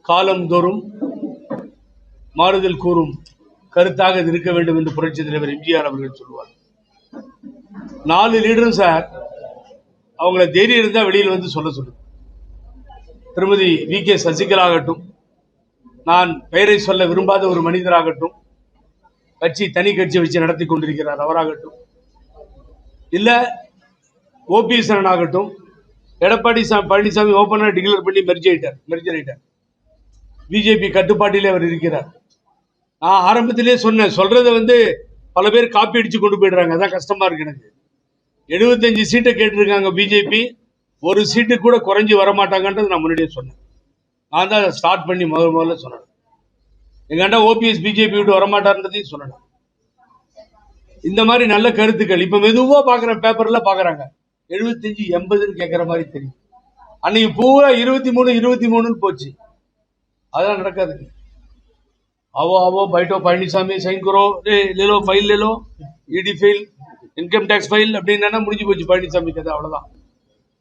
காலந்தோறும் மாறுதல் கூறும் கருத்தாக இருக்க வேண்டும் என்று புரட்சி தலைவர் எம்ஜிஆர் அவர்கள் சொல்லுவார். 4 லீடரும் சார் அவங்கள தைரியம் இருந்தா வெளியில் வந்து சொல்ல சொல்லுங்க. திருமதி வி.கே. சசிகலா ஆகட்டும், நான் பெயரை சொல்ல விரும்பாத ஒரு மனிதராகட்டும், தனி கட்சி வச்சு நடத்தி கொண்டிருக்கிறார் அவராகட்டும், இல்ல ஓபிஎஸ் ஆகட்டும், எடப்பாடி பழனிசாமி ஓபனா டிக்ளேர் பண்ணி மெர்ஜர் ஆயிட்டார். பிஜேபி கட்டுப்பாட்டிலே அவர் இருக்கிறார். நான் ஆரம்பத்திலே சொன்னேன், சொல்றதை பல பேர் காப்பி அடிச்சு கொண்டு போயிடுறாங்க. அதான் கஷ்டமா இருக்கு எனக்கு. 75 சீட்டை கேட்டிருக்காங்க பிஜேபி, ஒரு சீட்டு கூட குறைஞ்சி வரமாட்டாங்கன்றது நான் முன்னாடியே சொன்னேன். நான் தான் ஸ்டார்ட் பண்ணி முதல்ல சொன்னேன். எங்க அண்ணா ஓபிஎஸ் பிஜேபி விட்டு வரமாட்டார்ன்றதையும் சொன்னேன். இந்த மாதிரி நல்ல கருத்துக்கள் இப்ப மெதுவா பாக்குற பேப்பர்ல பாக்குறாங்க. 75 80 கேட்கிற மாதிரி தெரியும். அன்னைக்கு பூரா 23 போச்சு. அதெல்லாம் நடக்காதுங்க. आवो बैठो பழனிசாமி சைன் करो, ले लो फाइल ले लो, ED file, income tax file அப்படின்னா முடிஞ்சு போச்சு பழனிசாமி கதை. அவ்வளவுதான்.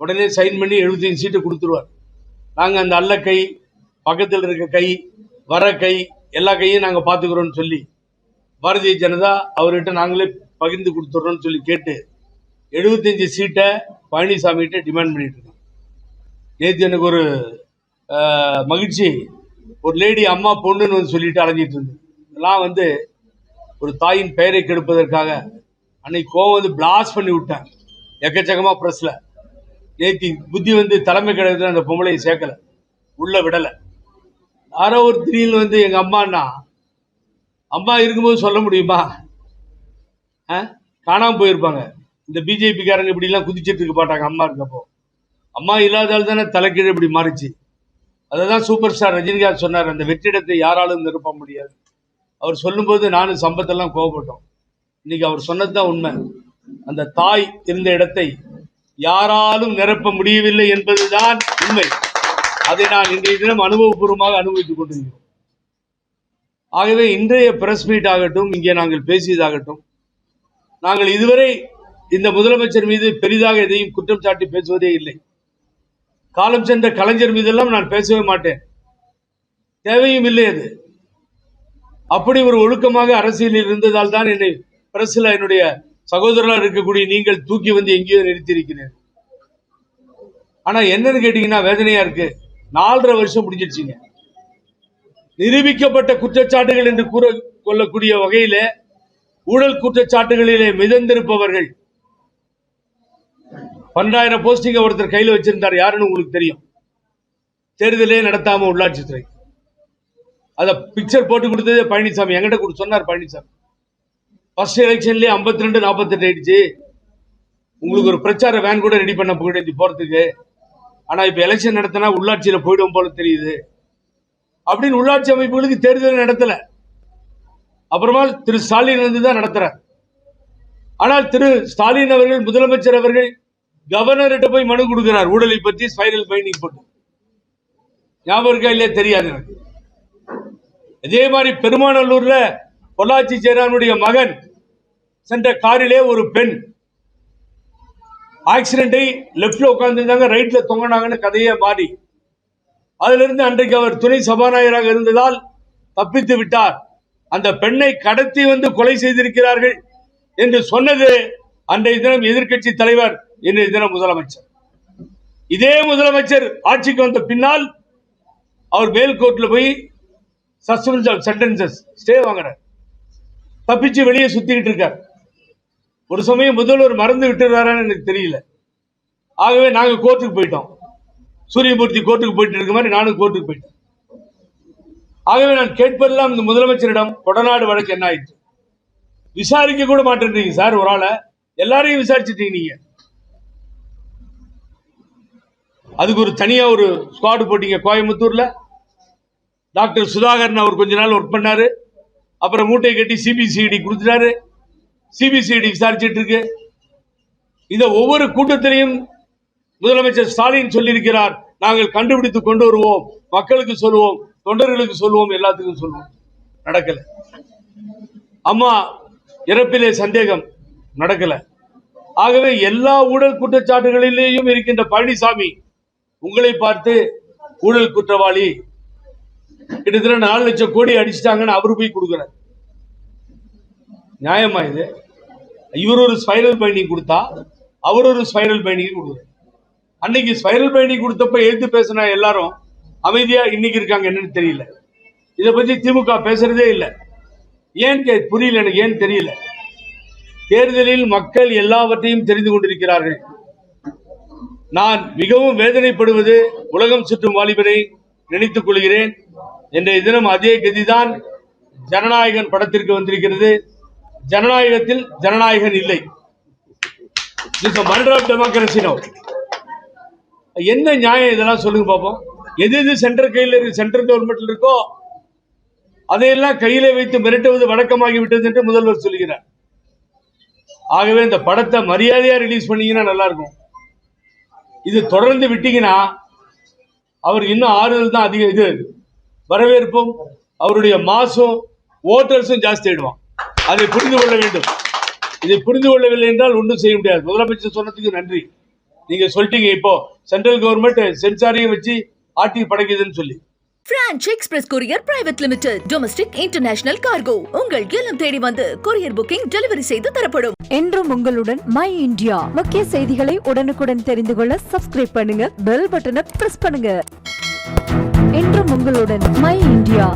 உடனே சைன் பண்ணி 75 சீட்டு கொடுத்துருவார். நாங்க அந்த அல்ல கை, பக்கத்தில் இருக்க கை, வர கை, எல்லா கையும் நாங்க பாத்துக்கிறோம்னு சொல்லி பாரதிய ஜனதா அவர்கிட்ட நாங்களே பகிர்ந்து கொடுத்துறோம்னு சொல்லி கேட்டு 75 சீட்டை பழனிசாமி கிட்ட டிமாண்ட் பண்ணிட்டு இருக்கோம். நேற்று எனக்கு ஒரு மகிழ்ச்சி, ஒரு லேடி அம்மா பொண்ணுன்னு சொல்லிட்டு அலைஞ்சிட்டு இருந்தது. இதெல்லாம் ஒரு தாயின் பெயரை கெடுப்பதற்காக அன்னைக்கு கோவம் பிளாஸ்ட் பண்ணி விட்டேன் எக்கச்சக்கமா பிரஸ்ல. நேற்று புத்தி தலைமை கழகத்தில் அந்த பொம்பளையை சேர்க்கல, உள்ள விடல. யாரோ ஒரு திடீர்னு எங்க அம்மான்னா, அம்மா இருக்கும்போது சொல்ல முடியுமா? காணாம போயிருப்பாங்க. இந்த பிஜேபி காரங்க இப்படி எல்லாம் குதிச்சிட்டு இருக்க மாட்டாங்க அம்மா இருக்கப்போ. அம்மா இல்லாதால் தானே தலைக்கீழ் இப்படி மாறிச்சு. அததான் சூப்பர் ஸ்டார் ரஜினிகாந்த் சொன்னார், அந்த வெற்றிடத்தை யாராலும் நிரப்ப முடியாது. அவர் சொல்லும்போது நானும் சம்பத்தெல்லாம் கோவப்பட்டோம். இன்னைக்கு அவர் சொன்னதுதான் உண்மை. அந்த தாய் இருந்த இடத்தை யாராலும் நிரப்ப முடியவில்லை என்பதுதான் உண்மை. அதை நான் இன்றைய தினம் அனுபவபூர்வமாக அனுபவித்துக் கொண்டிருக்கிறோம். ஆகவே இன்றைய பிரஸ் மீட் ஆகட்டும், இங்கே நாங்கள் பேசியதாகட்டும், நாங்கள் இதுவரை இந்த முதலமைச்சர் மீது பெரிதாக எதையும் குற்றம் சாட்டி பேசுவதே இல்லை. காலம் சென்ற கலைஞர் மீதெல்லாம் நான் பேசவே மாட்டேன், தேவையும் இல்லை. அது அப்படி ஒரு ஒழுக்கமாக அரசியலில் இருந்ததால் தான் என்னை பிரஸ்ல என்னுடைய சகோதரர்களாக இருக்கக்கூடிய நீங்கள் தூக்கி எங்கேயோ நிறுத்தியிருக்கிறேன். ஆனா என்னன்னு கேட்டீங்கன்னா வேதனையா இருக்கு. 4.5 வருஷம் முடிஞ்சிருச்சுங்க. நிரூபிக்கப்பட்ட குற்றச்சாட்டுகள் என்று கூற கொள்ளக்கூடிய வகையில ஊழல் குற்றச்சாட்டுகளிலே மிதந்திருப்பவர்கள் 12,000 போஸ்டிங் ஒருத்தர் கையில் வச்சிருந்தார். யாருன்னு உங்களுக்கு தெரியும். தேர்தலே நடத்தாம உள்ளாட்சித்துறை அத பிக்சர் போட்டு கொடுத்ததே பழனிசாமி. என்கிட்ட சொன்னார் பழனிசாமி, ஃபர்ஸ்ட் எலெக்ஷன்லயே 52-48 ஆயிடுச்சு, உங்களுக்கு ஒரு பிரச்சார வேன் கூட ரெடி பண்ண போறதுக்கு. ஆனா இப்ப எலெக்ஷன் நடத்தினா உள்ளாட்சியில போயிடும் போல தெரியுது அப்படின்னு உள்ளாட்சி அமைப்புகளுக்கு தேர்தல் நடத்தல. அப்புறமா திரு ஸ்டாலின் தான் நடத்துறார். ஆனால் திரு ஸ்டாலின் அவர்கள், முதலமைச்சர் அவர்கள் கவர்னர்கிட்ட போய் மனு கொடுக்கிறார் ஊழலை பற்றி, ஸ்பைரல் பைண்டிங் போட்டு. ஞாபகம் இருக்கா இல்லையா தெரியாது எனக்கு. அதே மாதிரி பெருமாநல்லூர்ல பொள்ளாச்சி ஜெயராமனுடைய மகன் சென்ற காரிலே ஒரு பெண் ஆக்சிடென்டை லெப்ட்ல உட்கார்ந்துருந்தாங்க, ரைட்ல தொங்கினாங்கன்னு கதையே மாறி, அதுல இருந்து அன்றைக்கு அவர் துணை சபாநாயகராக இருந்ததால் தப்பித்து விட்டார். அந்த பெண்ணை கடத்தி கொலை செய்திருக்கிறார்கள் என்று சொன்னது அன்றைய தினம் எதிர்கட்சி தலைவர், இன்றைய தினம் முதலமைச்சர். இதே முதலமைச்சர் ஆட்சிக்கு வந்த பின்னால் அவர் மேல் கோர்ட்ல போய் சஸ்பென்ஷன் சென்டென்சஸ் ஸ்டே வாங்குறார். தப்பிச்சு வெளியே சுத்திக்கிட்டு இருக்கார். ஒரு சமயம் முதல்வர் மறந்து விட்டுறாரான்னு எனக்கு தெரியல. ஆகவே நாங்க கோர்ட்டுக்கு போயிட்டோம். சூரியமூர்த்தி கோர்ட்டுக்கு போயிட்டு இருக்க மாதிரி நானும் கோர்ட்டுக்கு போயிட்டேன். ஆகவே நான் கேட்பதெல்லாம் இந்த முதலமைச்சரிடம், கொடநாடு வழக்கு என்ன ஆயிடுச்சு, விசாரிக்க கூட மாட்டேன்றீங்க சார். ஒரு ஆளை எல்லாரையும் விசாரிச்சுட்டீங்க நீங்க. அதுக்கு ஒரு தனியா ஒரு ஸ்குவாடு போட்டீங்க கோயம்புத்தூர்ல. டாக்டர் சுதாகரன் அவர் கொஞ்ச நாள் ஒர்க் பண்ணாரு. அப்புறம் மூட்டை கட்டி சிபிசிஐடி கொடுத்துட்டாரு. சிபிசிஐடி விசாரிச்சுட்டு இருக்கு. இந்த ஒவ்வொரு கூட்டத்திலையும் முதலமைச்சர் ஸ்டாலின் சொல்லியிருக்கிறார், நாங்கள் கண்டுபிடித்து கொண்டு வருவோம், மக்களுக்கு சொல்லுவோம், தொண்டர்களுக்கு சொல்லுவோம், எல்லாத்துக்கும் சொல்லுவோம். நடக்கல. அம்மா இறப்பிலே சந்தேகம், நடக்கல. ஆகவே எல்லா ஊழல் குற்றச்சாட்டுகளிலேயும் இருக்கின்ற பழனிசாமி உங்களை பார்த்து ஊழல் குற்றவாளி, கிட்டத்தட்ட 4 லட்சம் கோடி அடிச்சிட்டாங்கன்னு அவரு போய் கொடுக்குறாரு. நியாயமா இது? இவர் ஒரு ஸ்பைரல் பைண்டிங் கொடுத்தா அவர் ஒரு ஸ்பைரல் பைண்டிங் கொடுக்குறாரு. அன்னைக்கு ஸ்பைரல் பைண்டிங் கொடுத்தப்ப எழுத்து பேசின எல்லாரும் அமைதியா இன்னைக்கு இருக்காங்க. என்னன்னு தெரியல. இதை பத்தி திமுக பேசுறதே இல்லை. ஏன் புரியல எனக்கு, ஏன் தெரியல. தேர்தலில் மக்கள் எல்லாவற்றையும் தெரிந்து கொண்டிருக்கிறார்கள். நான் மிகவும் வேதனைப்படுவது உலகம் சுற்றும் வாலிபரை நினைத்துக் கொள்கிறேன். இன்றைய தினம் அதே கதிதான் ஜனநாயகன் படத்திற்கு வந்திருக்கிறது. ஜனநாயகத்தில் ஜனநாயகன் இல்லை. Murder of democracy no. என்ன நியாயம் இதெல்லாம் சொல்லுங்க பாப்போம். எது எது சென்ட்ரல் கையில் இருக்கு, சென்ட்ரல் கவர்மெண்ட்ல இருக்கோ அதையெல்லாம் கையில வைத்து மிரட்டுவது வழக்கமாகி விட்டது என்று முதல்வர் சொல்கிறார். ஆகவே இந்த படத்தை மரியாதையா ரிலீஸ் பண்ணீங்கன்னா நல்லா இருக்கும். இது தொடர்ந்து விட்டீங்கன்னா அவர் இன்னும் ஆறுதல் தான் அதிகம். இது வரவேற்பும் அவருடைய மாசும் ஓட்டர்ஸும் ஜாஸ்தி ஆயிடுவான். அதை புரிந்து கொள்ள வேண்டும். இதை புரிந்து கொள்ளவில்லை என்றால் ஒன்றும் செய்ய முடியாது. முதலமைச்சர் சொன்னதுக்கு நன்றி. நீங்க சொல்லிட்டீங்க இப்போ சென்ட்ரல் கவர்மெண்ட் சென்சாரையும் வச்சு ஆட்டி படைக்குதுன்னு சொல்லி. Branch express courier private limited domestic international cargo உங்கள் இல்லம் தேடி வந்து கொரியர் புக்கிங் டெலிவரி செய்து தரப்படும். என்றும் உங்களுடன் மை இந்தியா. முக்கிய செய்திகளை உடனுக்குடன் தெரிந்து கொள்ள சப்ஸ்கிரைப் பண்ணுங்க, பெல் பட்டனை பிரஸ் பண்ணுங்க. என்றும் உங்களுடன் மை இந்தியா.